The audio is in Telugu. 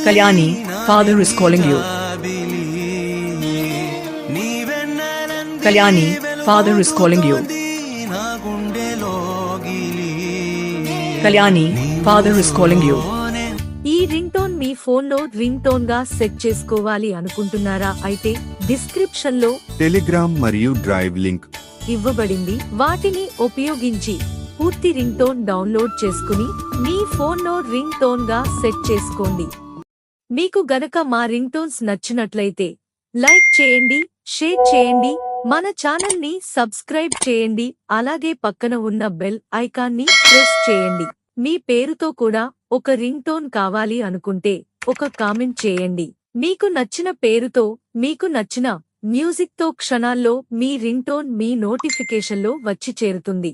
Kalyani, father is calling you. Kalyani, father is calling you. Kalyani, father is calling you. ఈ రింగ్ టోన్ మీ ఫోన్లో రింగ్ టోన్ గా సెట్ చేసుకోవాలి అనుకుంటున్నారా? అయితే డిస్క్రిప్షన్ లో టెలిగ్రామ్ మరియు డ్రైవ్ లింక్ ఇవ్వబడింది. వాటిని ఉపయోగించి పూర్తి రింగ్ టోన్ డౌన్లోడ్ చేసుకుని మీ ఫోన్లో రింగ్ టోన్ గా సెట్ చేసుకోండి. మీకు గనక మా రింగ్ టోన్స్ నచ్చినట్లయితే లైక్ చేయండి, షేర్ చేయండి, మన ఛానల్ ని సబ్స్క్రైబ్ చేయండి. అలాగే పక్కన ఉన్న బెల్ ఐకాన్ ని ప్రెస్ చేయండి. మీ పేరుతో కూడా ఒక రింగ్ టోన్ కావాలి అనుకుంటే ఒక కామెంట్ చేయండి. మీకు నచ్చిన పేరుతో మీకు నచ్చిన మ్యూజిక్ తో క్షణాల్లో మీ రింగ్ టోన్ మీ నోటిఫికేషన్లో వచ్చి చేరుతుంది.